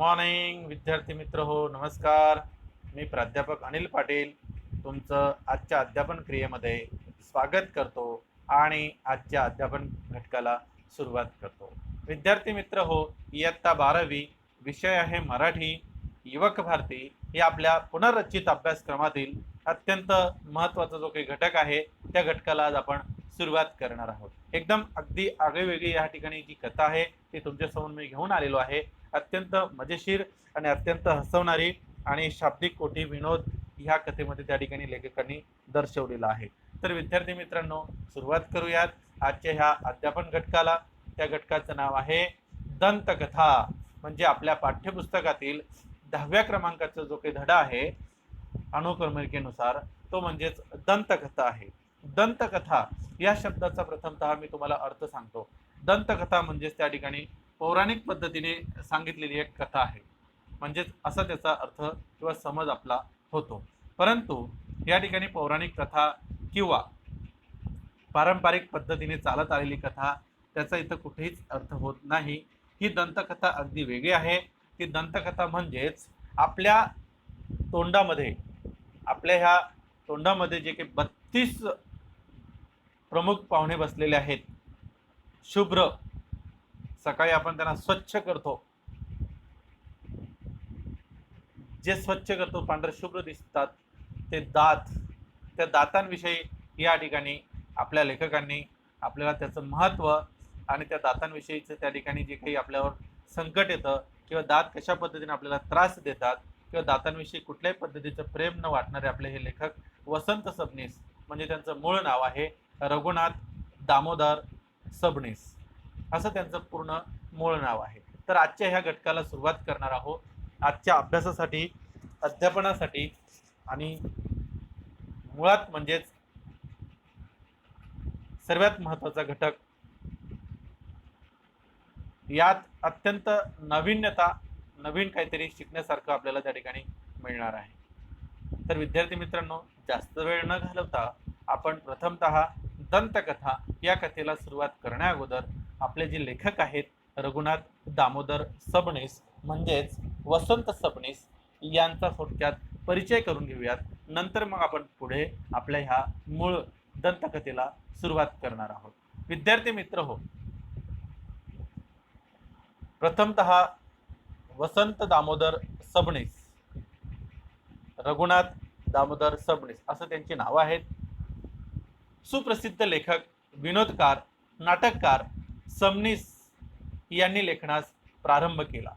Morning विद्यार्थी मित्र हो, नमस्कार. मी प्राध्यापक अनिल पाटील तुमचं आजच्या अध्यापन क्रियेमध्ये स्वागत करतो आणि आजच्या अध्यापन घटकाला सुरुवात करतो. विद्यार्थी मित्र हो, इयत्ता 12वी, विषय आहे मराठी, युवक भारती या आपल्या पुनर्रचित अभ्यासक्रमातील अत्यंत महत्त्वाचा जो काही घटक आहे त्या घटकाला आज आपण सुरुवात करणार आहोत. एकदम अगदी आगळीवेगळी या ठिकाणी जी कथा आहे ती तुमच्यासमोर मी घेऊन आलेलो आहे. अत्यंत मजेशीर आणि अत्यंत हसवणारी आणि शाब्दिक कोटी विनोद ह्या कथेमध्ये त्या ठिकाणी लेखकांनी दर्शवलेला आहे. तर विद्यार्थी मित्रांनो, सुरुवात करूयात आजच्या ह्या अध्यापन घटकाला. त्या घटकाचं नाव आहे दंतकथा. म्हणजे आपल्या पाठ्यपुस्तकातील 10व्या क्रमांकाचा जो काही धडा आहे अनुक्रमणिकेनुसार तो म्हणजेच दंतकथा आहे. दंतकथा या शब्दाचा प्रथमतः मी तुम्हाला अर्थ सांगतो. दंतकथा म्हणजेच त्या ठिकाणी पौराणिक पद्धतीने सांगितलेली एक कथा आहे, म्हणजेच असा त्याचा अर्थ किंवा समज आपला होतो. परंतु या ठिकाणी पौराणिक कथा किंवा पारंपरिक पद्धतीने चालत आलेली कथा त्याचा इथं कुठेच अर्थ होत नाही. ही दंतकथा अगदी वेगळी आहे. ही दंतकथा म्हणजेच आपल्या तोंडामध्ये, आपल्या ह्या तोंडामध्ये जे काही 32 प्रमुख पाहुणे बसलेले आहेत, शुभ्र, सकाळी आपण त्यांना स्वच्छ करतो, जे स्वच्छ करतो पांढरे शुभ्र दिसतात ते दात, त्या दातांविषयी या ठिकाणी आपल्या लेखकांनी आपल्याला त्याचं महत्त्व आणि त्या दातांविषयीचं त्या ठिकाणी जे काही आपल्यावर संकट येतं किंवा दात कशा पद्धतीने आपल्याला त्रास देतात किंवा दातांविषयी कुठल्याही पद्धतीचं प्रेम न वाटणारे आपले हे लेखक वसंत सबनीस, म्हणजे त्यांचं मूळ नाव आहे रघुनाथ दामोदर सबनीस, असं त्यांचं पूर्ण मूळ नाव आहे. तर आजच्या ह्या घटकाला सुरुवात करणार आहोत. आजच्या अभ्यासासाठी, अध्यापनासाठी आणि मुळात म्हणजेच सर्वात महत्त्वाचा घटक, यात अत्यंत नाविन्यता, नवीन काहीतरी शिकण्यासारखं आपल्याला त्या ठिकाणी मिळणार आहे. तर विद्यार्थी मित्रांनो, जास्त वेळ न घालवता आपण प्रथमतः दंतकथा या कथेला सुरुवात करण्या अगोदर आपले जे लेखक आहेत रघुनाथ दामोदर सबनीस म्हणजेच वसंत सबनीस यांचा थोडक्यात परिचय करून घेऊयात. नंतर मग आपण पुढे आपल्या ह्या मूळ दंतकथेला सुरुवात करणार आहोत. विद्यार्थी मित्र हो, प्रथमतः वसंत दामोदर सबनीस, रघुनाथ दामोदर सबनीस असं त्यांची नावं आहेत. सुप्रसिद्ध लेखक, विनोदकार, नाटककार सबनीस यांनी लेखनास प्रारंभ केला.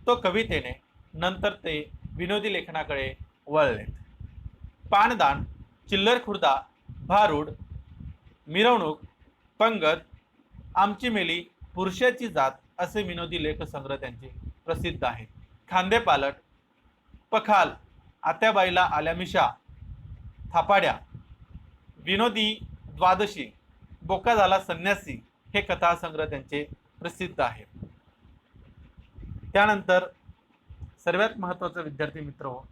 तो कवितेने, नंतर ते विनोदी लेखनाकडे वळलेत. पानदान, चिल्लर खुर्दा, भारूड, मिरवणूक, पंगत, आमची मेली, पुरुषाची जात असे विनोदी लेखसंग्रह त्यांचे प्रसिद्ध आहेत. खांदेपालट, पखाल, आत्याबाईला आल्या मिशा, थापाड्या, विनोदी द्वादशी, बोका झाला संन्यासी हे कथासंग्रह त्यांचे प्रसिद्ध आहेत. त्यानंतर सर्वात महत्त्वाचा विद्यार्थी मित्र हो,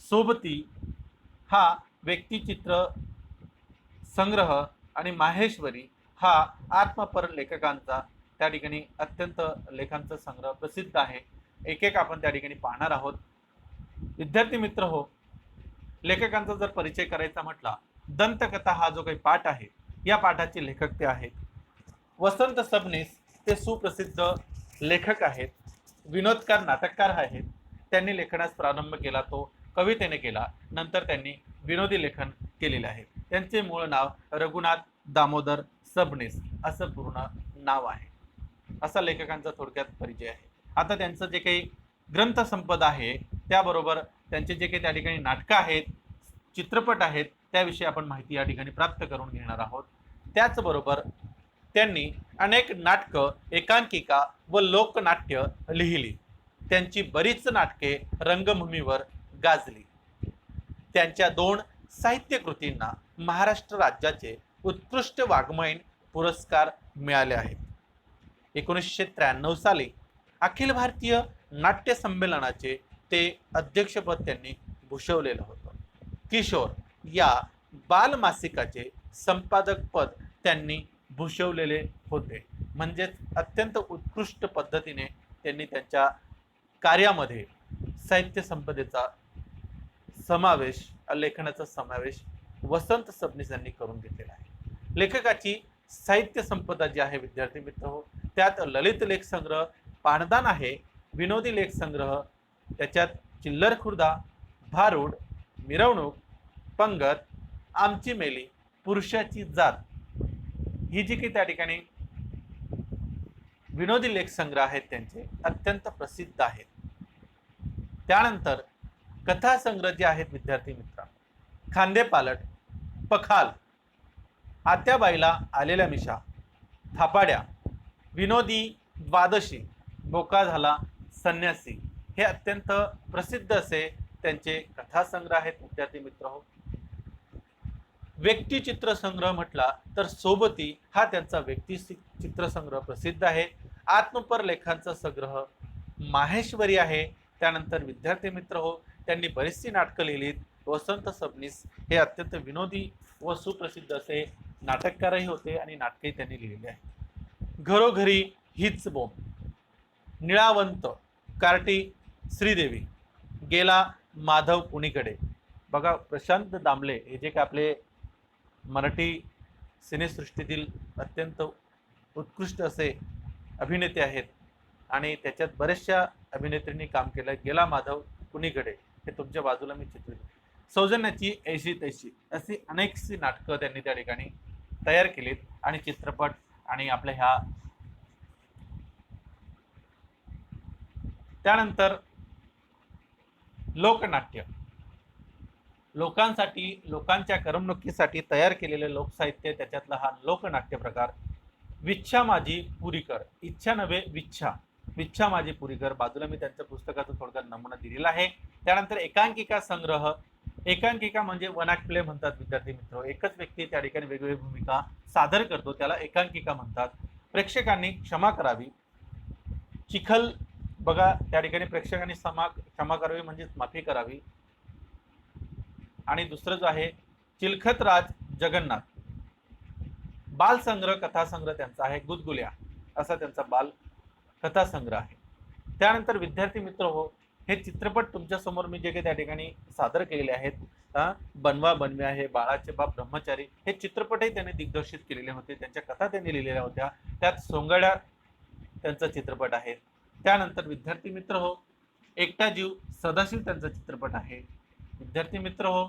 सोबती हा व्यक्तिचित्र संग्रह आणि माहेश्वरी हा आत्मपर लेखकांचा त्या ठिकाणी अत्यंत लेखांचा संग्रह प्रसिद्ध आहे. एक एक आपण त्या ठिकाणी पाहणार आहोत. विद्यार्थी मित्र हो, लेखकांचा जर परिचय करायचा म्हटला, दंतकथा हा जो काही पाठ आहे या पाठाचे लेखक ते आहेत वसंत सबनीस. ते सुप्रसिद्ध लेखक आहेत, विनोदकार, नाटककार आहेत. त्यांनी लेखनास प्रारंभ केला तो कवितेने केला, नंतर त्यांनी विनोदी लेखन केलेले आहे. त्यांचे मूळ नाव रघुनाथ दामोदर सबनीस असं पूर्ण नाव आहे. असा लेखकांचा थोडक्यात परिचय आहे. आता त्यांचं जे काही ग्रंथसंपदा आहे त्याबरोबर त्यांचे जे काही त्या ठिकाणी नाटकं आहेत, चित्रपट आहेत, त्याविषयी आपण माहिती या ठिकाणी प्राप्त करून घेणार आहोत. त्याचबरोबर त्यांनी अनेक नाटकं, एकांकिका व लोकनाट्य लिहिली. त्यांची बरीच नाटके रंगभूमीवर गाजली. त्यांच्या 2 साहित्य कृतींना महाराष्ट्र राज्याचे उत्कृष्ट वाङ्मयीन पुरस्कार मिळाले आहेत. 1993 साली अखिल भारतीय नाट्य संमेलनाचे ते अध्यक्षपद त्यांनी भूषवलेलं होतं. किशोर या बालमासिकाचे संपादक पद त्यांनी भूषवलेले होते. म्हणजेच अत्यंत उत्कृष्ट पद्धतीने त्यांनी त्यांच्या कार्यामध्ये साहित्य संपदेचा समावेश, लेखनाचा समावेश वसंत सबनीस यांनी करून घेतलेला आहे. लेखकाची साहित्य संपदा जी आहे विद्यार्थी मित्र हो, त्यात ललित लेख संग्रह, पाणदान आहे, विनोदी लेख संग्रह, त्याच्यात चिल्लर खुर्दा, भारूड, मिरवणूक, पंगत, आमची मेली, पुरुषाची जात, ही जी काही त्या ठिकाणी विनोदी लेख संग्रह आहेत त्यांचे अत्यंत प्रसिद्ध आहेत. त्यानंतर कथा संग्रह जे आहेत विद्यार्थी मित्र, खांदेपालट, पखाल, आत्याबाईला आलेल्या मिशा, थापाड्या, विनोदी द्वादशी, बोका झाला संन्यासी, हे अत्यंत प्रसिद्ध असे त्यांचे कथासंग्रह आहेत विद्यार्थी मित्र हो. व्यक्ती चित्रसंग्रह म्हटला तर सोबती हा त्यांचा व्यक्ती चित्रसंग्रह प्रसिद्ध आहे. आत्मपर लेखांचा संग्रह माहेश्वरी आहे. त्यानंतर विद्यार्थी मित्र हो, त्यांनी बरीचशी नाटकं लिहिलीत. वसंत सबनीस हे अत्यंत विनोदी व सुप्रसिद्ध असे नाटककारही होते आणि नाटकही त्यांनी लिहिलेली आहे. घरोघरी हीच बोंब, निळावंत, कार्टी श्रीदेवी, गेला माधव कुणीकडे. बघा, प्रशांत दामले हे जे काय आपले मराठी सिनेसृष्टीतील अत्यंत उत्कृष्ट असे अभिनेते आहेत आणि त्याच्यात बऱ्याचशा अभिनेत्रींनी काम केलं. गेला माधव कुणीकडे हे तुमच्या बाजूला मी चित्रित, सौजन्याची ऐशी तैशी, अशी अनेकशी नाटकं त्यांनी त्या ठिकाणी तयार केलीत आणि चित्रपट आणि आपल्या ह्या. त्यानंतर लोकनाट्य, लोकांसाठी, लोकांच्या करमणुकीसाठी तयार केलेले लोकसाहित्य, त्याच्यातला हा लोकनाट्य प्रकार. विच्छा माझी पुरी कर, इच्छा नव्हे विच्छा, विच्छा माझी पुरी कर, बाजूला मी त्यांच्या पुस्तकाचा थोडक्यात नमुना दिलेला आहे. त्यानंतर एकांकिका संग्रह, एकांकिका म्हणजे वन ॲक्ट प्ले म्हणतात विद्यार्थी मित्र. एकच व्यक्ती त्या ठिकाणी वेगवेगळी भूमिका सादर करतो, त्याला एकांकिका म्हणतात. प्रेक्षकांनी क्षमा करावी, चिखल, बघा त्या ठिकाणी प्रेक्षकांनी क्षमा करावी म्हणजे माफी करावी. आणि दुसरं जो आहे चिलखतराज जगन्नाथ, बालसंग्रह कथासंग्रह त्यांचा आहे. गुदगुल्या असा त्यांचा बाल कथासंग्रह आहे. त्यानंतर विद्यार्थी मित्र हो, हे चित्रपट तुमच्या समोर मी जे काही त्या ठिकाणी सादर केलेले आहेत, बनवा बनव्या आहे, बाळाचे बाप, ब्रह्मचारी, हे चित्रपटही त्यांनी दिग्दर्शित केलेले होते. त्यांच्या कथा त्यांनी लिहिलेल्या होत्या. त्यात सोंगड्या त्यांचा चित्रपट आहे. त्यानंतर विद्यार्थी मित्र हो, एकटा जीव सदाशिव त्यांचा चित्रपट आहे. विद्यार्थी मित्र हो,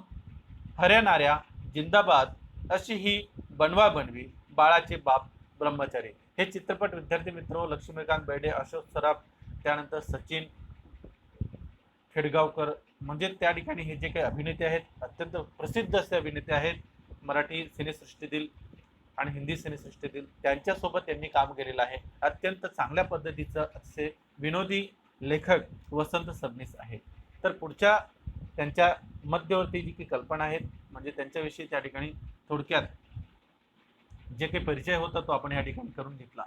हऱ्याणाऱ्या, जिंदाबाद, अशी ही बनवा बनवी, बाळाचे बाप, ब्रह्मचारी, हे चित्रपट विद्यार्थी मित्र हो, लक्ष्मीकांत बेर्डे, अशोक सराफ, त्यानंतर सचिन खेडगावकर, म्हणजे त्या ठिकाणी हे जे काही अभिनेते आहेत अत्यंत प्रसिद्ध असे अभिनेते आहेत मराठी सिनेसृष्टीतील आणि हिंदी सिनेसृष्टीतील, त्यांच्यासोबत त्यांनी काम केलेलं आहे. अत्यंत चांगल्या पद्धतीचं असे विनोदी लेखक वसंत सबनीस आहे. तर पुढच्या त्यांच्या मध्यवर्ती जी काही कल्पना आहेत, म्हणजे त्यांच्याविषयी त्या ठिकाणी थोडक्यात जे काही परिचय होता तो आपण या ठिकाणी करून घेतला.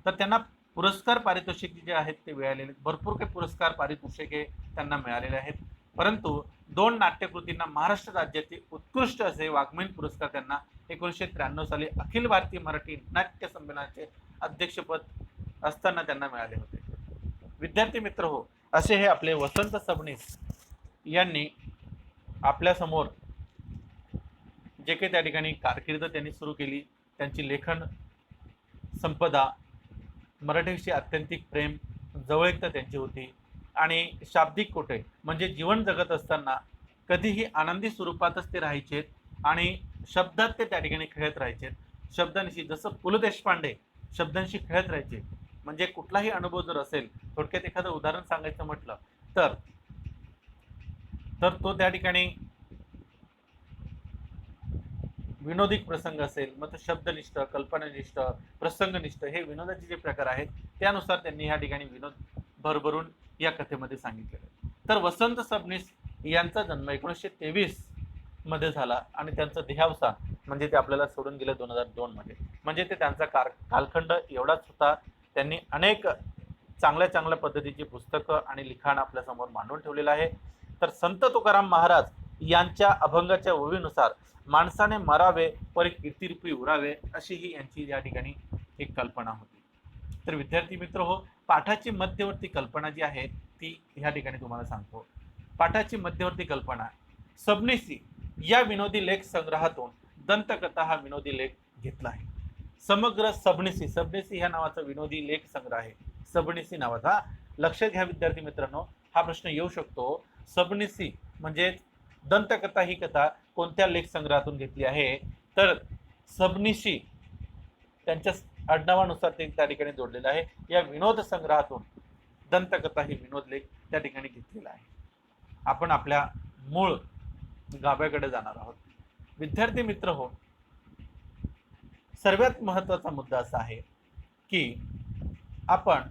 तर त्यांना पुरस्कार पारितोषिक जे आहेत ते मिळालेले, भरपूर काही पुरस्कार पारितोषिके त्यांना मिळालेले आहेत. परंतु 2 नाट्यकृतींना महाराष्ट्र राज्याचे उत्कृष्ट असे वाङ्मयीन पुरस्कार त्यांना 1993 साली अखिल भारतीय मराठी नाट्य संमेलनाचे अध्यक्षपद असताना त्यांना मिळाले होते. विद्यार्थी मित्र हो, असे हे आपले वसंत सबनीस यांनी आपल्या समोर जे काही त्या ठिकाणी कारकीर्द त्यांनी सुरू केली, त्यांची लेखन संपदा, मराठीविषयी अत्यंतिक प्रेम, जवळीकता त्यांची होती आणि शाब्दिक कोटे म्हणजे जीवन जगत असताना कधीही आनंदी स्वरूपातच ते राहायचे आणि शब्दात ते त्या ठिकाणी खेळत राहायचे. शब्दांशी, जसं पु ल देशपांडे शब्दांशी खेळत राहायचे. म्हणजे कुठलाही अनुभव जर असेल, थोडक्यात एखादं उदाहरण सांगायचं म्हटलं तर तो त्या ठिकाणी विनोदिक प्रसंग असेल, मग तो शब्दनिष्ठ, कल्पनानिष्ठ, प्रसंगनिष्ठ, हे विनोदाचे जे प्रकार आहेत त्यानुसार त्यांनी या ठिकाणी विनोद भरभरून या कथेमध्ये सांगितलेलं. तर वसंत सबनीस यांचा जन्म 1923 मध्ये झाला आणि त्यांचा देहावसान म्हणजे ते आपल्याला सोडून गेले 2002 मध्ये. म्हणजे ते त्यांचा कालखंड एवढाच होता. त्यांनी अनेक चांगल्या पद्धतीची पुस्तकं आणि लिखाण आपल्या समोर मांडून ठेवलेलं आहे. तर संत तुकाराम महाराज यांच्या अभंगाच्या ओवीनुसार माणसाने मरावे परी कीर्तिरूपी उरावे, अशी ही यांची या ठिकाणी एक कल्पना होती. तर विद्यार्थी मित्र हो, पाठाची मध्यवर्ती कल्पना जी आहे ती ती ह्या ठिकाणी तुम्हाला सांगतो. पाठाची मध्यवर्ती कल्पना, सबनिसी या विनोदी लेख संग्रहातून दंतकथा हा विनोदी लेख घेतला आहे. समग्र सबनिसी, सबनिसी ह्या नावाचा विनोदी लेख संग्रह आहे. सबनिसी नावाचा, लक्षात घ्या विद्यार्थी मित्रांनो, हा प्रश्न येऊ शकतो. सबनिसी म्हणजे दंतकथा ही कथा कोणत्या लेख संग्रहातून घेतली आहे, तर सबनिशी त्यांच्या आडनावानुसार ते त्या ठिकाणी जोडलेलं आहे. या विनोद संग्रहातून दंतकथा ही विनोद लेख त्या ठिकाणी घेतलेला आहे. आपण आपल्या मूळ गाभ्याकडे जाणार आहोत. विद्यार्थी मित्र हो, सर्वात महत्वाचा मुद्दा असा आहे की आपण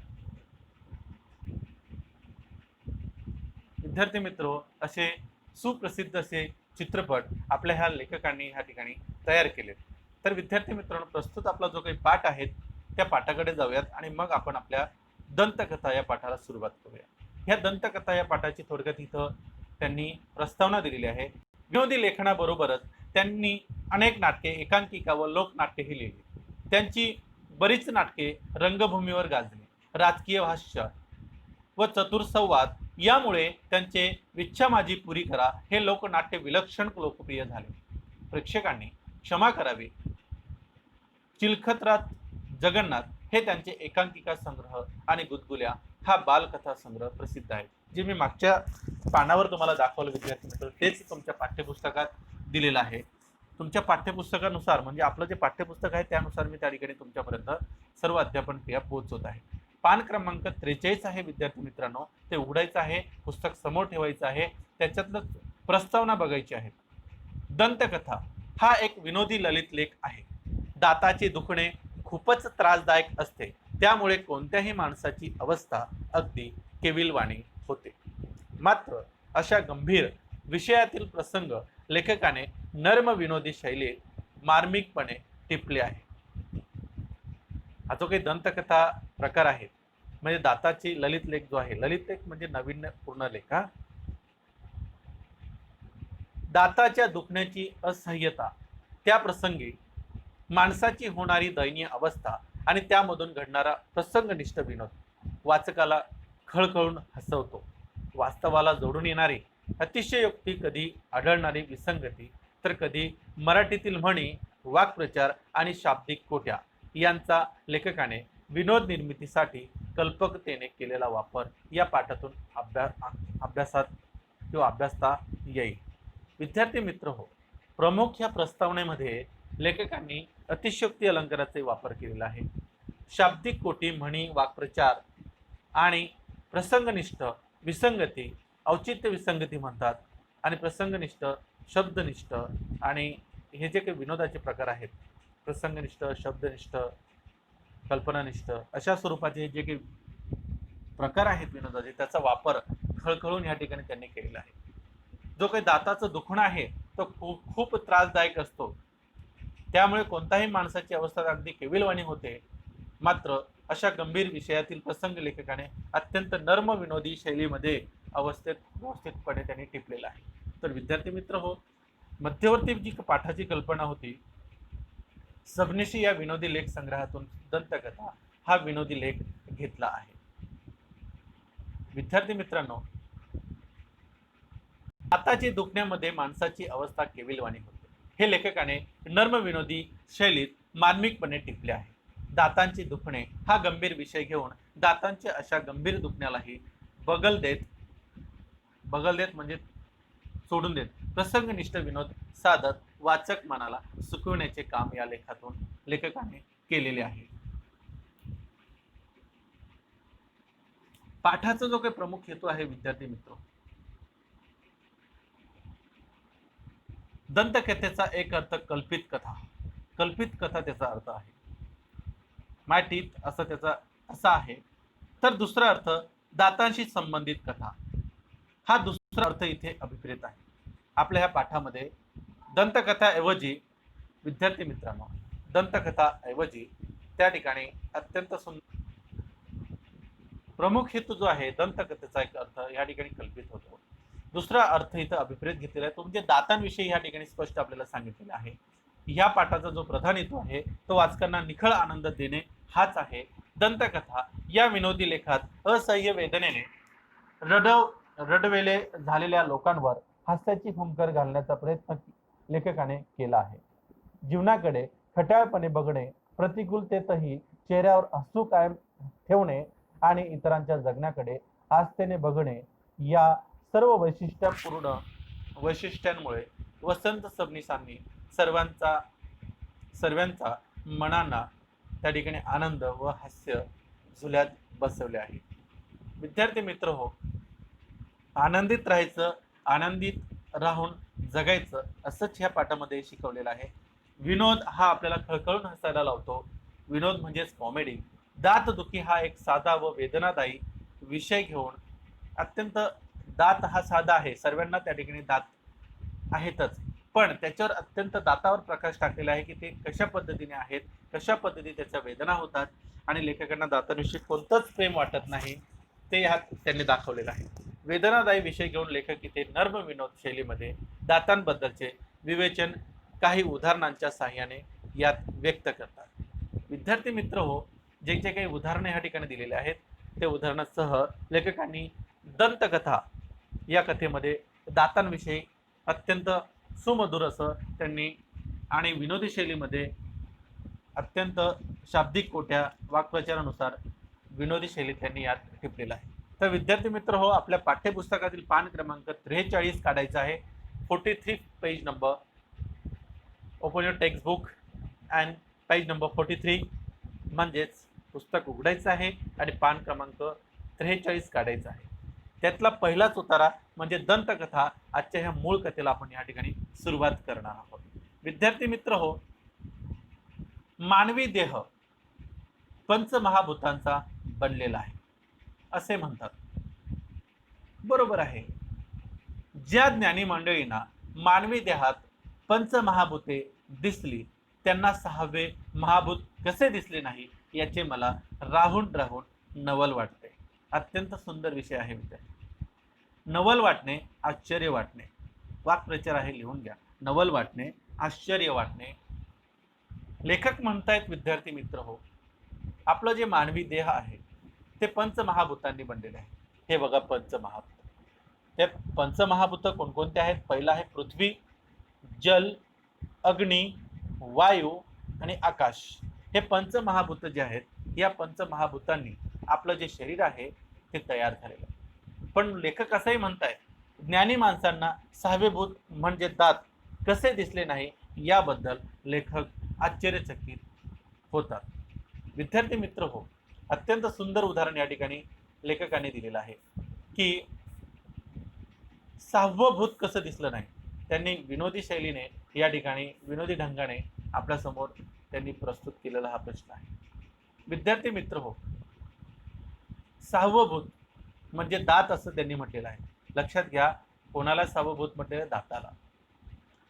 विद्यार्थी मित्र असे सुप्रसिद्ध असे चित्रपट आपल्या ह्या लेखकांनी ह्या ठिकाणी तयार केले. तर विद्यार्थी मित्रांनो, प्रस्तुत आपला जो काही पाठ आहे त्या पाठाकडे जाऊयात आणि मग आपण आपल्या दंतकथा या पाठाला सुरुवात करूया. ह्या दंतकथा या पाठाची थोडक्यात इथं त्यांनी प्रस्तावना दिलेली आहे. विनोदी लेखनाबरोबरच त्यांनी अनेक नाटके, एकांकिका व लोकनाट्यही लिहिली. त्यांची बरीच नाटके रंगभूमीवर गाजली. राजकीय भाष्य व चतुरसंवाद यामुळे त्यांचे इच्छा माझी पुरी करा हे लोकनाट्य विलक्षण लोकप्रिय झाले. प्रेक्षकांनी क्षमा करावी, चिलखतराज जगन्नाथ हे त्यांचे एकांकिका संग्रह आणि गुदगुल्या हा बालकथा संग्रह प्रसिद्ध आहे. जे मी मागच्या पानावर तुम्हाला दाखवलं विद्यार्थी मित्र, तेच तुमच्या पाठ्यपुस्तकात दिलेलं आहे. तुमच्या पाठ्यपुस्तकानुसार म्हणजे आपलं जे पाठ्यपुस्तक आहे त्यानुसार मी त्या ठिकाणी तुमच्यापर्यंत सर्व अध्यापन क्रिया पोहोचवत आहे. पान क्रमांक 43 आहे विद्यार्थी मित्रांनो, ते उघडायचं आहे, पुस्तक समोर ठेवायचं आहे, त्याच्यातलं प्रस्तावना बघायची आहे. दंतकथा हा एक विनोदी ललित लेख आहे. दाताचे दुखणे खूपच त्रासदायक असते, त्यामुळे कोणत्याही माणसाची अवस्था अगदी केविलवाणी होते. मात्र अशा गंभीर विषयातील प्रसंग लेखकाने नर्म विनोदी शैलीत मार्मिकपणे टिपले आहे. हा जो काही दंतकथा प्रकार आहे म्हणजे दाताची ललित लेख जो आहे, ललित लेख म्हणजे नाविन्यपूर्ण लेख. हा दाताच्या दुखण्याची असह्यता, त्या प्रसंगी माणसाची होणारी दयनीय अवस्था आणि त्यामधून घडणारा प्रसंगनिष्ठ विनोद वाचकाला खळखळून हसवतो. वास्तवाला जोडून येणारी अतिशयोक्ती, कधी आढळणारी विसंगती, तर कधी मराठीतील म्हणी, वाक्प्रचार आणि शाब्दिक कोट्या यांचा लेखकाने विनोद निर्मितीसाठी कल्पकतेने केलेला वापर या पाठातून अभ्यासता येईल. विद्यार्थी मित्र हो, प्रमुख या प्रस्तावनेमध्ये लेखकांनी अतिशयोक्ती अलंकाराचा वापर केलेला आहे. शाब्दिक कोटी, म्हणी, वाक्प्रचार आणि प्रसंगनिष्ठ विसंगती, औचित्य विसंगती म्हणतात, आणि प्रसंगनिष्ठ, शब्दनिष्ठ आणि हे जे काही विनोदाचे प्रकार आहेत, प्रसंगनिष्ठ, शब्दनिष्ठ, कल्पनानिष्ठ, अशा स्वरूपाचे जे काही प्रकार आहेत विनोदाचे, त्याचा वापर खळखळून या ठिकाणी त्यांनी केलेला आहे. जो काही दाताचं दुखणं आहे तो खूप त्रासदायक असतो, त्यामुळे कोणत्याही माणसाची अवस्था अगदी केविलवाणी होते. मात्र अशा गंभीर विषयातील प्रसंग लेखकाने अत्यंत नर्म विनोदी शैलीमध्ये व्यवस्थितपणे त्यांनी टिपलेला आहे. तर विद्यार्थी मित्र हो, मध्यवर्ती जी पाठाची कल्पना होती, सबनिशी या विनोदी लेख संग्रहातून दंतकथा हा विनोदी लेख घेतला आहे. विद्यार्थी मित्रांनो, दाताची दुखण्यामध्ये माणसाची अवस्था केविलवाणी होते हे लेखकाने नर्म विनोदी शैलीत मार्मिकपणे टिपले आहे. दातांची दुखणे हा गंभीर विषय घेऊन दातांच्या अशा गंभीर दुखण्यालाही बगल देत म्हणजे सोडून देत प्रसंगनिष्ठ विनोद साधत वाचक मनाला सुकवण्याचे काम या लेखातून लेखकाने केलेले आहे. पाठाचा जो काही प्रमुख हेतू आहे विद्यार्थी मित्र, दंतकथेचा एक अर्थ कल्पित कथा, कल्पित कथा त्याचा अर्थ आहे. माय टीथ असं त्याचा असा आहे. तर दुसरा अर्थ दातांशी संबंधित कथा, हा दुसरा अर्थ इथे अभिप्रेत आहे. आपल्या ह्या पाठामध्ये दंतकथाऐवजी विद्यार्थी मित्रांनो, दंतकथाऐवजी त्या ठिकाणी अत्यंत प्रमुख हेतू जो आहे दंतकथेचा एक अर्थ या ठिकाणी कल्पित होतो. दुसरा अर्थ इथं अभिप्रेत घेतलेला आहे, तो म्हणजे दातांविषयी या ठिकाणी स्पष्ट आपल्याला सांगितलेलं आहे. या पाठाचा जो प्रधान हेतू आहे तो वाचकांना निखळ आनंद देणे हाच आहे. दंतकथा या विनोदी लेखात असह्य वेदनेने रडवेले झालेल्या लोकांवर हास्याची फुंकर घालण्याचा प्रयत्न लेखकाने केला आहे. जीवनाकडे खट्याळपणे बघणे, प्रतिकूलतेतही चेहऱ्यावर हसू कायम ठेवणे आणि इतरांच्या जगण्याकडे आस्थेने बघणे या सर्व वैशिष्ट्यांमुळे वसंत सबनीसांनी सर्वांचा मनांना त्या ठिकाणी आनंद व हास्य झुल्यात बसवले आहे. विद्यार्थी मित्र हो, आनंदित राहायचं, आनंदित राहून जगायचं असंच ह्या पाठामध्ये शिकवलेलं आहे. विनोद हा आपल्याला खळखळून हसायला लावतो. विनोद म्हणजेच कॉमेडी. दातदुखी हा एक साधा व वेदनादायी विषय घेऊन अत्यंत दात हा साधा आहे, सर्वांना त्या ठिकाणी दात आहेतच, पण त्याच्यावर अत्यंत दातावर प्रकाश टाकलेला आहे की ते कशा पद्धतीने आहेत, कशा पद्धतीने त्याच्या वेदना होतात आणि लेखकांना दातांविषयी कोणतंच प्रेम वाटत नाही ते यात त्यांनी दाखवलेलं आहे. वेदनादायी विषय घेऊन लेखक इथे नर्म विनोद शैलीमध्ये दातांबद्दलचे विवेचन काही उदाहरणांच्या साहाय्याने यात व्यक्त करतात. विद्यार्थी मित्र हो, जे जे काही उदाहरणे या ठिकाणी दिलेले आहेत ते उदाहरणासह लेखकांनी दंतकथा या कथेमध्ये दातांविषयी अत्यंत सुमधुर असं त्यांनी आणि विनोदी शैलीमध्ये अत्यंत शाब्दिक कोट्या वाक्प्रचारानुसार विनोदी शैलीत त्यांनी यात टिपलेलं आहे. तर विद्यार्थी मित्र हो, आपल्या पाठ्यपुस्तकातील पान क्रमांक 43 काढायचा आहे. 43 page number. Open your text book and page number 43 म्हणजेच पुस्तक उघडायचं आहे आणि पान क्रमांक 43 काढायचा आहे. त्यातला पहिलाच उतारा म्हणजे दंतकथा. आजच्या ह्या मूळ कथेला आपण या ठिकाणी सुरुवात करणार आहोत. विद्यार्थी मित्र हो, मानवी देह पंचमहाभूतांचा बनलेला आहे असे म्हणतात. बरोबर आहे. ज्या ज्ञानी मंडळींना मानवी देहात पंचमहाभूते दिसली त्यांना सहावे महाभूत कसे दिसले नाही याचे मला राहून राहून नवल वाटते. अत्यंत सुंदर विषय आहे विद्यार्थी. नवल वाटणे, आश्चर्य वाटणे. वाक्प्रचार आहे, लिहून घ्या. नवल वाटणे, आश्चर्य वाटणे. लेखक म्हणतायत विद्यार्थी मित्र हो, आपलं जे मानवी देह आहे ते पंचमहाभूतांनी बनलेले आहे. हे बघा पंचमहाभूत. ते पंचमहाभूत कोणकोणते आहेत? पहिलं आहे पृथ्वी, जल, अग्नी, वायू आणि आकाश. हे पंचमहाभूत जे आहेत या पंचमहाभूतांनी आपलं जे शरीर आहे ते तयार झालेलं आहे. पण लेखक असंही म्हणतायत, ज्ञानी माणसांना सहावे भूत म्हणजे दात कसे दिसले नाही याबद्दल लेखक आश्चर्यचकित होतात. विद्यार्थी मित्र हो, अत्यंत सुंदर उदाहरण या ठिकाणी लेखकाने दिलेलं आहे की सहावं भूत कसं दिसलं नाही. त्यांनी विनोदी शैलीने या ठिकाणी विनोदी ढंगाने आपल्या समोर त्यांनी प्रस्तुत केलेला हा प्रश्न आहे. विद्यार्थी मित्र हो, सहावं भूत म्हणजे दात असं त्यांनी म्हटलेलं आहे. लक्षात घ्या, कोणाला सहावं भूत म्हटलेलं? दाताला.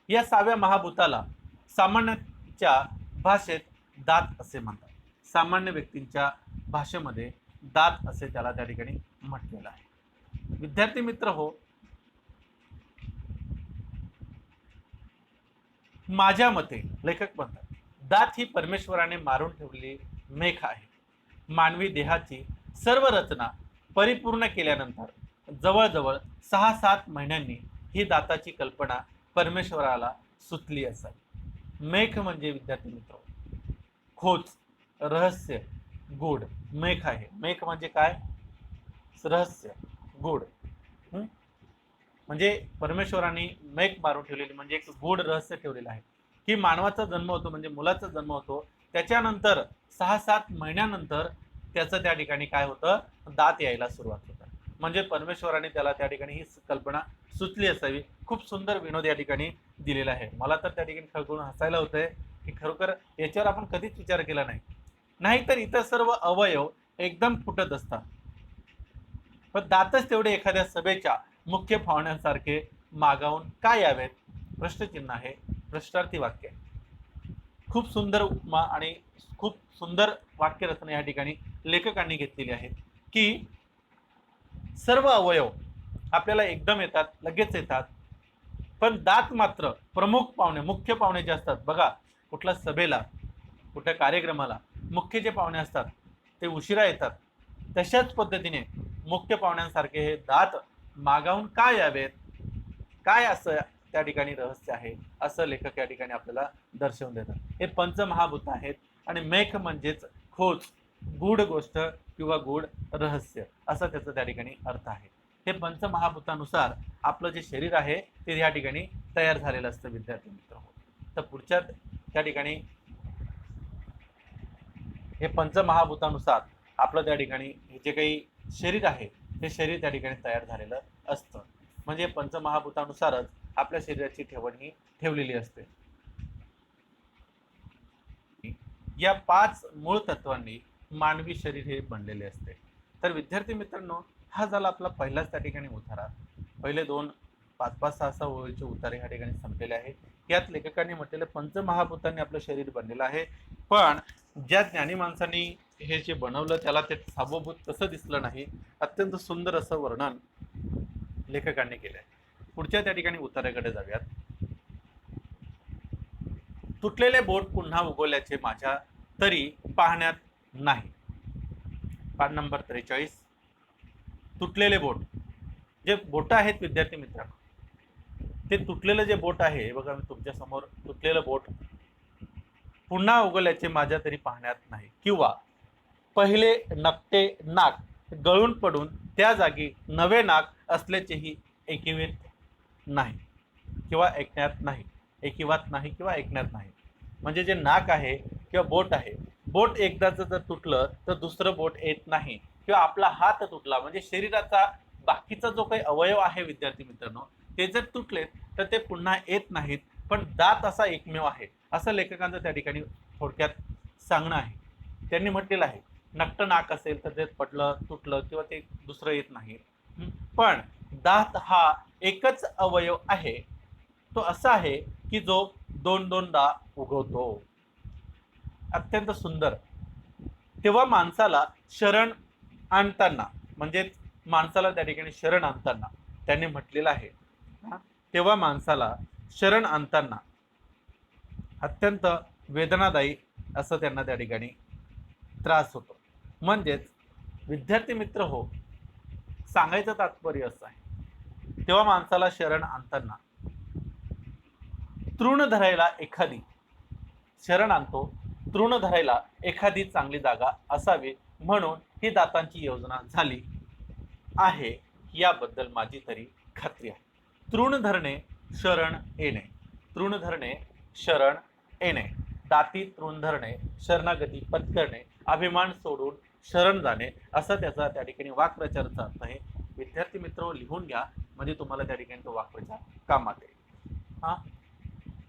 या सहाव्या महाभूताला सामान्यच्या भाषेत दात असे म्हणतात. सामान्य व्यक्तींच्या भाषेमध्ये दात असे त्याला त्या ठिकाणी म्हटलेलं आहे. विद्यार्थी मित्र हो, माझ्या मते लेखक म्हणतात, दात ही परमेश्वराने मारून ठेवलेली मेख आहे. मानवी देहाची सर्व रचना परिपूर्ण केल्यानंतर जवळजवळ 6-7 महिन्यांनी ही दाताची कल्पना परमेश्वराला सुचली असावी. मेख म्हणजे विद्यार्थी मित्र खोच, रहस्य, गूढ. मेख आहे. मेख म्हणजे काय? रहस्य, गूढ. म्हणजे परमेश्वराने मेख मारून ठेवलेली म्हणजे एक गूढ रहस्य ठेवलेलं आहे की मानवाचा जन्म होतो म्हणजे मुलाचा जन्म होतो, त्याच्यानंतर 6-7 महिन्यानंतर त्याचं त्या ठिकाणी काय होतं? दात यायला सुरुवात होतं. म्हणजे परमेश्वराने त्याला त्या ठिकाणी ही कल्पना सुचली असावी. खूप सुंदर विनोद या ठिकाणी दिलेला आहे. मला तर त्या ठिकाणी खळखळून हसायला होतंय की खरोखर याच्यावर आपण कधीच विचार केला नाही. नाहीतर इतर सर्व अवयव एकदम फुटत असतात, पण दातच तेवढे एखाद्या सभेच्या मुख्य पाहुण्यांसारखे मागावून का यावेत? प्रश्नचिन्ह आहे, प्रश्नार्थी वाक्य. खूप सुंदर उपमा आणि खूप सुंदर वाक्यरचना या ठिकाणी लेखकांनी घेतलेली आहे की सर्व अवयव आपल्याला एकदम येतात, लगेच येतात, पण दात मात्र प्रमुख पाहुणे, मुख्य पाहुणे जे असतात बघा, कुठल्या सभेला, कुठल्या कार्यक्रमाला मुख्य जे पाहुणे असतात ते उशिरा येतात. तशाच पद्धतीने मुख्य पाहुण्यांसारखे हे दात मागाहून का यावेत, काय असं त्या ठिकाणी रहस्य आहे, असं लेखक या ठिकाणी आपल्याला दर्शवून देतात. हे पंचमहाभूत आहेत आणि मेख म्हणजेच खोज, गूढ गोष्ट किंवा गूढ रहस्य, असा त्याचा त्या ठिकाणी अर्थ आहे. हे पंचमहाभूतानुसार आपलं जे शरीर आहे ते या ठिकाणी तयार झालेलं असतं विद्यार्थी मित्र. तर पुढच्या त्या ठिकाणी हे पंचमहाभूतानुसार आपलं त्या ठिकाणी हे जे काही शरीर आहे ते शरीर त्या ठिकाणी तयार झालेलं असतं. म्हणजे पंचमहाभूतानुसारच आपल्या शरीराची ठेवण ही ठेवलेली असते. या 5 मूळ तत्वांनी मानवी शरीर हे बनलेले असते. तर विद्यार्थी मित्रांनो, हा झाला आपला पहिलाच त्या ठिकाणी उतारा. पहिले 2 5-5 6-6 ओळीचे उतारे या ठिकाणी संपलेले आहेत. यात लेखकांनी म्हटलेलं पंचमहाभूतांनी आपलं शरीर बनलेलं आहे. पण ज्या ज्ञानी माणसांनी हे जे बनवलं त्याला ते सावभूत कसं दिसलं नाही, अत्यंत सुंदर असं वर्णन लेखकांनी केलंय. पुढच्या त्या ठिकाणी उतार्याकडे जाऊयात. तुटलेले बोट पुन्हा उगवल्याचे माझ्या तरी पाहण्यात नाही. पाठ नंबर 43. तुटलेले बोट, जे बोट आहेत विद्यार्थी मित्रांनो, ते तुटलेलं जे बोट आहे बघा, मी तुमच्या समोर तुटलेलं बोट पुन्हा उगवल्याचे माझ्या तरी पाहण्यात नाही, किंवा पहिले नकटे नाक गळून पडून त्या जागी नवे नाक असल्याचेही ऐकिवीत नाही किंवा ऐकण्यात नाही. ऐकिवात नाही किंवा ऐकण्यात नाही. म्हणजे जे नाक आहे किंवा बोट आहे, बोट एकदाचं जर तुटलं तर दुसरं बोट येत नाही. किंवा आपला हात तुटला म्हणजे शरीराचा बाकीचा जो काही अवयव आहे विद्यार्थी मित्रांनो, ते जर तुटलेत तर ते पुन्हा येत नाहीत. पण दात असा एकमेव आहे, असं लेखकांचं त्या ठिकाणी थोडक्यात सांगणं आहे. त्यांनी म्हटलेलं आहे नक्ट नाक असेल तर ते पडलं तुटलं किंवा ते दुसरं येत नाही. पण दात हा एकच अवयव आहे, तो असा आहे की जो दोन दोनदा उगवतो. अत्यंत सुंदर. तेव्हा माणसाला शरण आणताना, म्हणजे माणसाला त्या ठिकाणी शरण आणताना त्यांनी म्हटलेलं आहे, तेव्हा माणसाला शरण आणताना अत्यंत वेदनादायी असं त्यांना त्या ठिकाणी त्रास होतो. म्हणजेच विद्यार्थी मित्र हो, सांगायचं तात्पर्य असं आहे, तेव्हा माणसाला शरण आणताना तृण धरायला एखादी, शरण आणतो तृण धरायला एखादी चांगली जागा असावी म्हणून ही दातांची योजना झाली आहे, याबद्दल माझी तरी खात्री आहे. तृण धरणे शरण येणे, तृण धरणे शरण येणे, दाती तृण धरणे, शरणागती पत्करणे, अभिमान सोडून शरण जाणे, असा त्याचा त्या ठिकाणी वाक्प्रचाराचा अर्थ आहे. विद्यार्थी मित्र लिहून घ्या, म्हणजे तुम्हाला त्या ठिकाणी तो वाक्प्रचार कामात येईल. हा,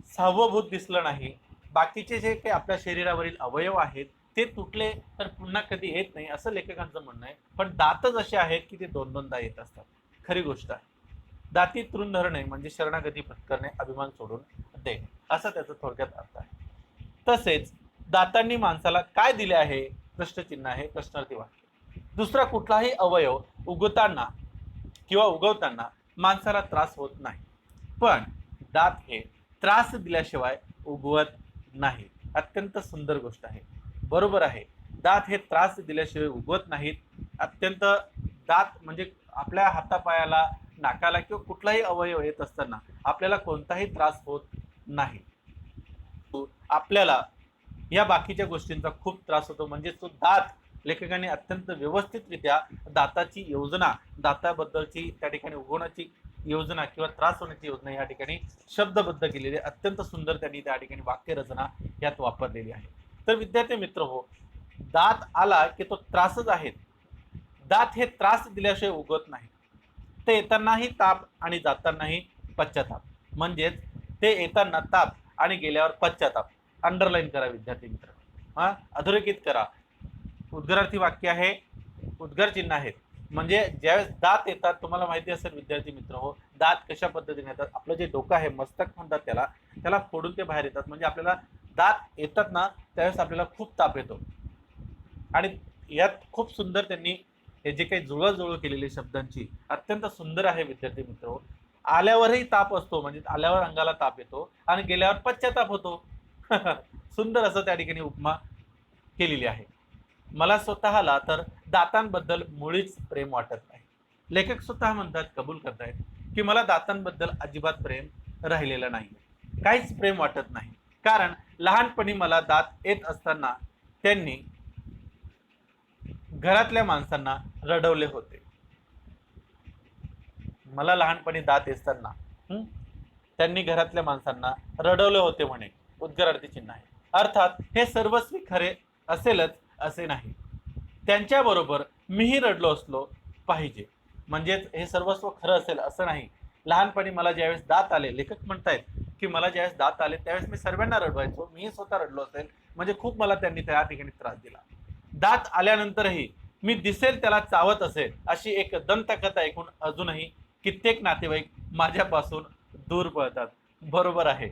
सावभूत दिसलं नाही, बाकीचे जे काही आपल्या शरीरावरील अवयव आहेत ते तुटले तर पुन्हा कधी येत नाही, असं लेखकांचं म्हणणं आहे. पण दातच असे आहेत की ते दोन दोनदा येत असतात. खरी गोष्ट आहे. दाती तृण धरणे म्हणजे शरणागती पत्करणे, अभिमान सोडून देणे, असा त्याचा थोडक्यात अर्थ आहे. तसेच दातांनी माणसाला काय दिले आहे, प्रश्नचिन्ह आहे, प्रश्नार्थी वाक्य. दुसरा कुठलाही अवयव उगवताना किंवा उगवताना माणसाला त्रास होत नाही, पण दात हे त्रास दिल्याशिवाय उगवत नाही. अत्यंत सुंदर गोष्ट आहे. बरोबर आहे, दात हे त्रास दिल्याशिवाय उगवत नाहीत. अत्यंत दात म्हणजे आपल्या हातापायाला, नाकाला किंवा कुठलाही अवयव येत असताना आपल्याला कोणताही त्रास होत नाही. आपल्याला या बाकीच्या गोष्टींचा खूप त्रास होतो. म्हणजे तो दात लेखकाने अत्यंत व्यवस्थितरित्या दाताची योजना, दाताबद्दलची त्या ठिकाणी उगवण्याची योजना किंवा त्रास होण्याची योजना या ठिकाणी शब्दबद्ध केलेली आहे. अत्यंत सुंदर त्यांनी त्या ठिकाणी वाक्यरचना यात वापरलेली आहे. तर विद्यार्थी मित्र हो, दात आला की तो त्रासच आहे. दात हे त्रास दिल्याशिवाय उगवत नाही. ते येतानाही ताप आणि जातानाही पश्चाताप. म्हणजेच ते येताना ताप आणि गेल्यावर पश्चाताप. अंडरलाईन करा विद्यार्थी मित्र, अधोरेखित करा. उद्गारार्थी वाक्य आहे, उद्गार चिन्ह आहेत. म्हणजे ज्यावेळेस दात येतात, तुम्हाला माहिती असेल विद्यार्थी मित्र हो, दात कशा पद्धतीने येतात. आपलं जे डोकं आहे, मस्तक म्हणतात त्याला, त्याला फोडून ते बाहेर येतात. म्हणजे आपल्याला दात येतात ना, त्यावेळेस आपल्याला खूप ताप येतो. आणि यात खूप सुंदर त्यांनी हे जे काही जुळवाजुळव केलेली शब्दांची अत्यंत सुंदर आहे विद्यार्थी मित्र. आल्यावरही ताप असतो, म्हणजे आल्यावर अंगाला ताप येतो आणि गेल्यावर पश्चाताप होतो. सुंदर असं त्या ठिकाणी उपमा केलेली आहे. मला स्वतःला तर दातांबद्दल मुळीच प्रेम वाटत नाही. लेखक स्वतः म्हणतात, कबूल करतायत की मला दातांबद्दल अजिबात प्रेम राहिलेलं नाही, काहीच प्रेम वाटत नाही. कारण लहानपणी मला दात येत असताना त्यांनी घरातल्या माणसांना रडवले होते. मला लहानपणी दात असताना त्यांनी घरातल्या माणसांना रडवले होते म्हणे. उद्गारार्थी चिन्ह आहे. अर्थात हे सर्वस्वी खरे असेलच असे नाही, त्यांच्याबरोबर मीही रडलो असलो पाहिजे. म्हणजेच हे सर्वस्व खरं असेल असं नाही. लहानपणी मला ज्यावेळेस दात आले, लेखक म्हणतायत की मला ज्यावेळेस दात आले त्यावेळेस मी सर्वांना रडवायचो, मीही स्वतः रडलो असेल. म्हणजे खूप मला त्यांनी त्या ठिकाणी त्रास दिला. दात आल्यानंतरही मी दिसेल त्याला चावत असेल अशी एक दंतकथा ऐकून अजूनही कित्येक नातेवाईक माझ्यापासून दूर पळतात. बरोबर आहे.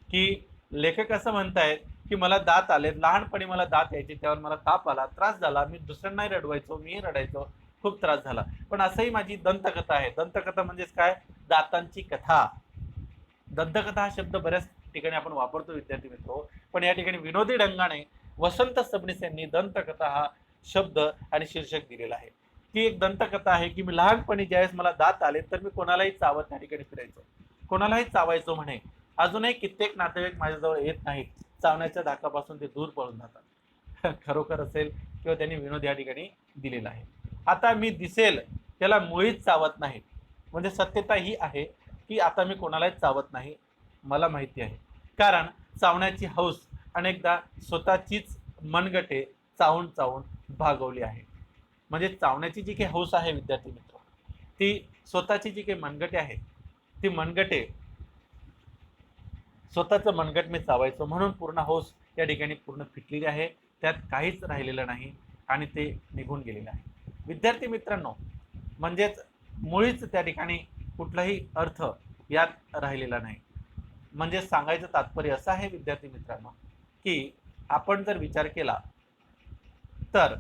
की लेखक असं म्हणतायत की मला दात आले, लहानपणी मला दात यायचे, त्यावर मला ताप आला, त्रास झाला, मी दुसऱ्यांनाही रडवायचो, मीही रडायचो, खूप त्रास झाला. पण असंही माझी दंतकथा आहे. दंतकथा म्हणजेच काय? दातांची कथा. दंतकथा हा शब्द बऱ्याच ठिकाणी आपण वापरतो विद्यार्थी मित्र, पण या ठिकाणी विनोदी ढंगाने वसंत सबनीस यांनी दंतकथा हा शब्द आणि शीर्षक दिलेला आहे. ती एक दंतकथा आहे की मी लहानपणी ज्यावेळेस मला दात आले तर मी कोणालाही चावत त्या ठिकाणी फिरायचो, कोणालाही चावायचो म्हणे. अजूनही कित्येक नातेवाईक माझ्याजवळ येत नाहीत, चावण्याच्या धाकापासून ते दूर पळून जातात. खरोखर असेल किंवा त्यांनी विनोद या ठिकाणी दिलेला आहे. आता मी दिसेल त्याला मुळीच चावत नाही, म्हणजे सत्यता ही आहे की आता मी कोणालाही चावत नाही. मला माहिती आहे, कारण चावण्याची हौस अनेकदा स्वतःचीच मनगटे चावून चावून भागवली आहे. म्हणजे चावण्याची जी काही हौस आहे विद्यार्थी मित्र, ती स्वतःची जी काही मनगटे आहेत, ती मनगटे स्वतःचं मनगट मी चावायचो म्हणून पूर्ण हौस या ठिकाणी पूर्ण फिटलेली आहे, त्यात काहीच राहिलेलं नाही आणि ते निघून गेलेलं आहे. विद्यार्थी मित्रांनो, म्हणजेच मुळीच त्या ठिकाणी कुठलाही अर्थ यात राहिलेला नाही. म्हणजे सांगायचं तात्पर्य असं आहे विद्यार्थी मित्रांनो की आपण जर विचार केला तर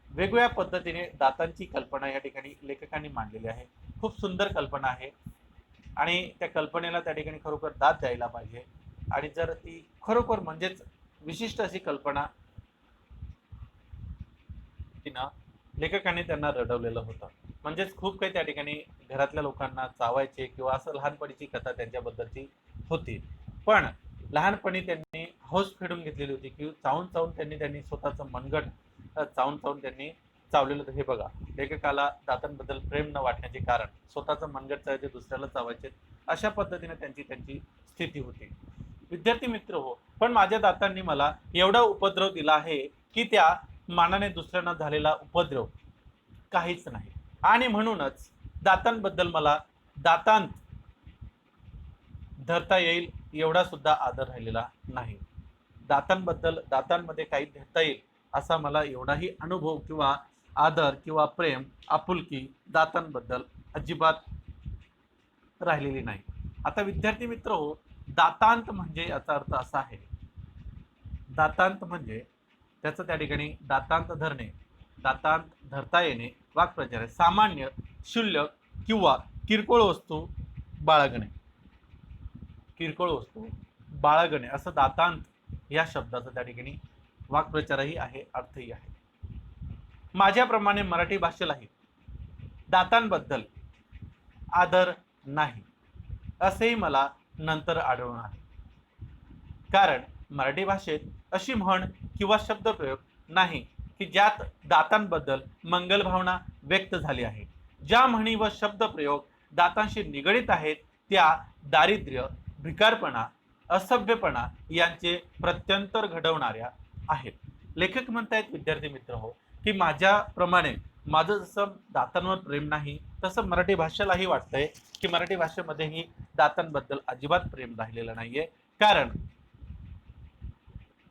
वेगवेगळ्या पद्धतीने दातांची कल्पना या ठिकाणी लेखकांनी मांडलेली आहे. खूप सुंदर कल्पना आहे आणि त्या कल्पनेला त्या ठिकाणी खरोखर दाद द्यायला पाहिजे. आणि जर ती खरोखर म्हणजेच विशिष्ट अशी कल्पना ना, लेखकांनी त्यांना रडवलेलं होतं. म्हणजेच खूप काही त्या ठिकाणी घरातल्या लोकांना चावायचे किंवा असं लहानपणीची कथा त्यांच्याबद्दलची होती. पण लहानपणी त्यांनी हौस फेडून घेतलेली होती की चावून चावून त्यांनी स्वतःचं मनगट चावून चावून त्यांनी चावलेलं होतं. हे बघा, लेखकाला दातांबद्दल प्रेम न वाटण्याचे कारण स्वतःचं मनगट चावायचे, दुसऱ्याला चावायचे, अशा पद्धतीने त्यांची स्थिती होती. विद्यार्थी मित्र हो, पण माझ्या दातांनी मला एवढा उपद्रव दिला आहे की त्या मानाने दुसऱ्यांना झालेला उपद्रव काहीच नाही. आणि म्हणूनच दातांबद्दल मला दातांत धरता येईल एवढा सुद्धा आदर राहिलेला नाही. दातांमध्ये काही धरता येईल असा मला एवढाही अनुभव किंवा आदर किंवा प्रेम आपुलकी दातांबद्दल अजिबात राहिलेली नाही. आता विद्यार्थी मित्र हो, दातांत म्हणजे याचा अर्थ असा आहे, दातांत म्हणजे त्याचं त्या ठिकाणी दातांत धरणे, दातांत धरता येणे, वाक्प्रचार आहे. सामान्य, क्षुल्लक किंवा किरकोळ वस्तू बाळगणे, किरकोळ वस्तू बाळगणे असं दातांत या शब्दाचा त्या ठिकाणी वाक्प्रचारही आहे, अर्थही आहे. माझ्याप्रमाणे मराठी भाषेलाही दातांबद्दल आदर नाही असेही मला नंतर आढळून आले. कारण मराठी भाषेत अशी म्हण किंवा शब्दप्रयोग नाही की ज्यात दातांबद्दल मंगल भावना व्यक्त झाली आहे. ज्या म्हणी व शब्दप्रयोग दातांशी निगडित आहेत त्या दारिद्र्य, भिकारपणा, असभ्यपणा यांचे प्रत्यंतर घडवणाऱ्या आहेत. लेखक म्हणतायत विद्यार्थी मित्र हो की माझ्याप्रमाणे माझं जसं दातांवर प्रेम नाही तसं मराठी भाषेलाही वाटतंय की मराठी भाषेमध्येही दातांबद्दल अजिबात प्रेम राहिलेलं नाहीये. कारण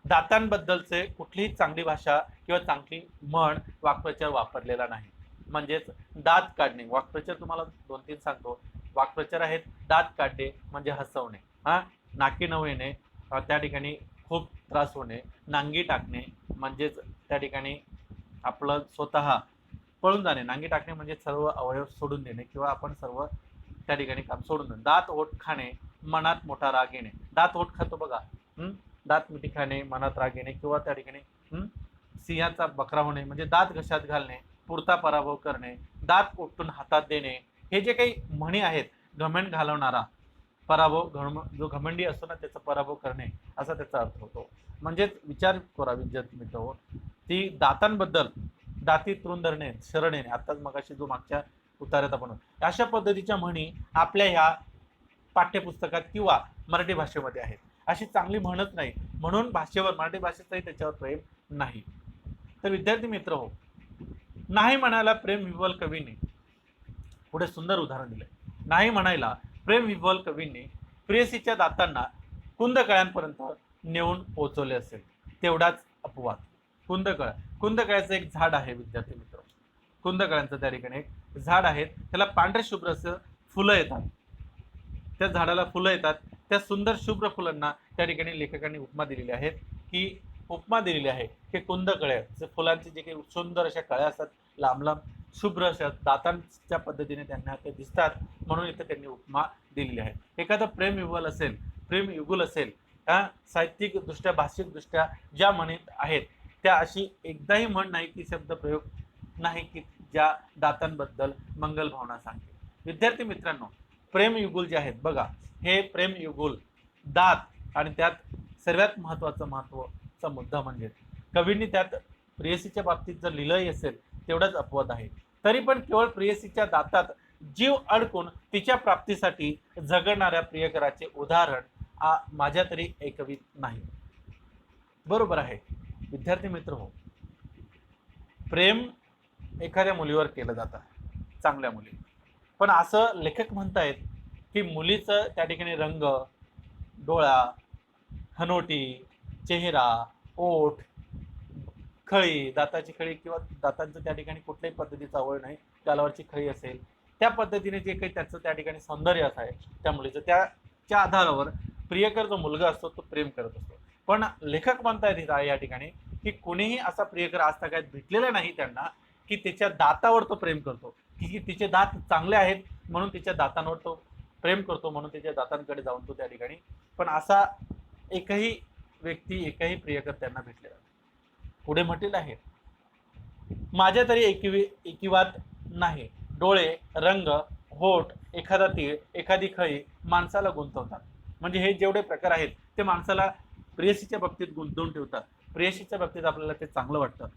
दातांबद्दलचे कुठलीही चांगली भाषा किंवा चांगली म्हण वाक्प्रचार वापरलेला नाही. म्हणजेच दात काढणे, वाक्प्रचार तुम्हाला 2-3 सांगतो. वाक्प्रचार आहेत, दात काढणे म्हणजे हसवणे, नाकी नऊ येणे, त्या ठिकाणी खूप त्रास होणे, नांगी टाकणे म्हणजेच त्या ठिकाणी आपलं स्वतः पळून जाणे, नांगी टाकणे म्हणजे सर्व अवयव सोडून देणे किंवा आपण सर्व त्या ठिकाणी काम सोडून देणे. दात ओठ खाणे, मनात मोठा राग येणे, दात ओठ खातो बघा, दात मिठी खाणे, मनात राग येणे किंवा त्या ठिकाणी सिंहाचा बकरा होणे म्हणजे दात घशात घालणे, पुरता पराभव करणे, दात उपटून हातात देणे, हे जे काही म्हणी आहेत, घमंड घालवणारा पराभव, जो घमंडी असतो ना त्याचा पराभव करणे असा त्याचा अर्थ होतो. म्हणजेच विचार करा विद्यार्थी मित्र हो, ती दातांबद्दल दाती तृण धरणे, शरण येणे, आताच मगाशी जो मागच्या उतार्यात आपण अशा पद्धतीच्या म्हणी आपल्या ह्या पाठ्यपुस्तकात किंवा मराठी भाषेमध्ये आहेत. अशी चांगली म्हणत नाही, म्हणून भाषेवर मराठी भाषेचंही त्याच्यावर प्रेम नाही. तर विद्यार्थी मित्र हो, नाही म्हणायला प्रेम विव्हल कवीने पुढे सुंदर उदाहरण दिलंय. नाही म्हणायला प्रेम विव्हल कवीने प्रेयसीच्या दातांना कुंदकळ्यांपर्यंत नेऊन पोहोचवले असेल, तेवढाच अपवाद. कुंदकळ्याचं एक झाड आहे विद्यार्थी मित्र. कुंदकळ्यांचं त्या ठिकाणी एक झाड आहे, त्याला पांढरे शुभ्र फुलं येतात. त्या झाडाला फुलं येतात. त्या सुंदर शुभ्र फुलांना त्या ठिकाणी लेखकांनी उपमा दिलेली आहे की कुंदकळ्या फुलांचे जे काही सुंदर अशा कळ्या असतात, लांब लांब शुभ्र अशा दातांच्या पद्धतीने त्यांना ते दिसतात, म्हणून इथे त्यांनी उपमा दिलेली आहे. एखादं प्रेम युगुल असेल साहित्यिक दृष्ट्या भाषिक दृष्ट्या ज्या म्हणीत आहेत त्या अशी एकदाही म्हण नाही की शब्द प्रयोग नाही की ज्या दातांबद्दल मंगल भावना सांगते. विद्यार्थी मित्रांनो, प्रेम युगुल जे आहेत बघा, हे प्रेम युगुल दात आणि त्यात सर्वात महत्वाचा मुद्दा म्हणजे कवींनी त्यात प्रेयसीच्या बाबतीत जर लिहिलंही असेल तेवढाच अपवाद आहे. तरी पण केवळ प्रेयसीच्या दातात जीव अडकून तिच्या प्राप्तीसाठी झगडणाऱ्या प्रियकराचे उदाहरण माझ्या तरी ऐकवीत नाही. बरोबर आहे विद्यार्थी मित्र हो, प्रेम एखाद्या मुलीवर केलं जातं, चांगल्या मुली, पण असं लेखक म्हणतायत की मुलीचं त्या ठिकाणी रंग, डोळा, हनोटी, चेहरा, ओठ, खळी, दाताची खळी किंवा दातांचं त्या ठिकाणी कुठल्याही पद्धतीचा आवड नाही, गालावरची खळी असेल, त्या पद्धतीने जे काही त्याचं त्या ठिकाणी सौंदर्य आहे त्या मुलीचं, त्याच्या आधारावर प्रियकर जो मुलगा असतो तो प्रेम करत असतो. पण लेखक म्हणतायत या ठिकाणी की कोणीही असा प्रियकर आजतागायत भेटलेला नाही त्यांना की त्याच्या दातावर तो प्रेम करतो, की तिचे दात चांगले आहेत म्हणून तिच्या दातांवर तो प्रेम करतो, म्हणून त्याच्या दातांकडे जाऊन तो त्या ठिकाणी, पण असा एकही व्यक्ती, एकही प्रियकर त्यांना भेटलेला नाही. पुढे म्हटलेलं आहे, माझ्या तरी एकिवात नाही, डोळे, रंग, होठ, एखादा तीळ, एखादी खळी माणसाला गुंतवतात. म्हणजे हे जेवढे प्रकार आहेत ते माणसाला प्रेयसीच्या बाबतीत गुंतवून ठेवतात. प्रेयसीच्या बाबतीत आपल्याला ते चांगलं वाटतं,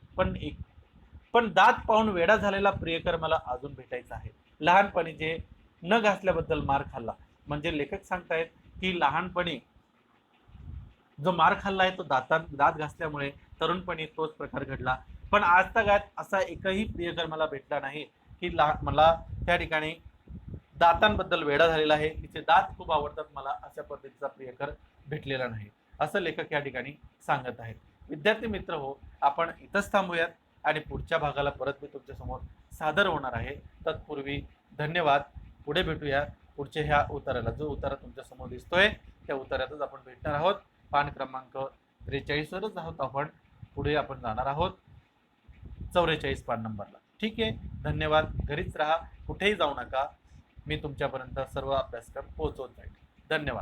पण दात पाहून वेडा झालेला प्रियकर मला अजून भेटायचा आहे. लहानपणी जे न घासल्याबद्दल मार खाल्ला, म्हणजे लेखक सांगतायत की लहानपणी जो मार खाल्ला आहे तो दात घासल्यामुळे तरुणपणी तोच प्रकार घडला. पण आजतागायत असा एकही प्रियकर मला भेटला नाही की मला त्या ठिकाणी दातांबद्दल वेडा झालेला आहे, तिचे दात खूप आवडतात मला, अशा पद्धतीचा प्रियकर भेटलेला नाही, असं लेखक या ठिकाणी सांगत आहेत. विद्यार्थी मित्र हो, आपण इथंच थांबूयात आणि पुढच्या भागाला परत मी तुमच्या समोर सादर होणार आहे. तत्पूर्वी धन्यवाद. पुढे भेटूया पुढच्या ह्या उताराला. जो उतारा तुमच्या समोर दिसतोय त्या उतार्यातच आपण भेटणार आहोत. पान क्रमांक 43 वरच आहोत आपण. पुढे आपण जाणार आहोत 44 पान नंबरला. ठीक आहे, धन्यवाद. घरीच राहा, कुठेही जाऊ नका. मी तुमच्यापर्यंत सर्व अभ्यासक्रम पोहोचवत जाईल. धन्यवाद.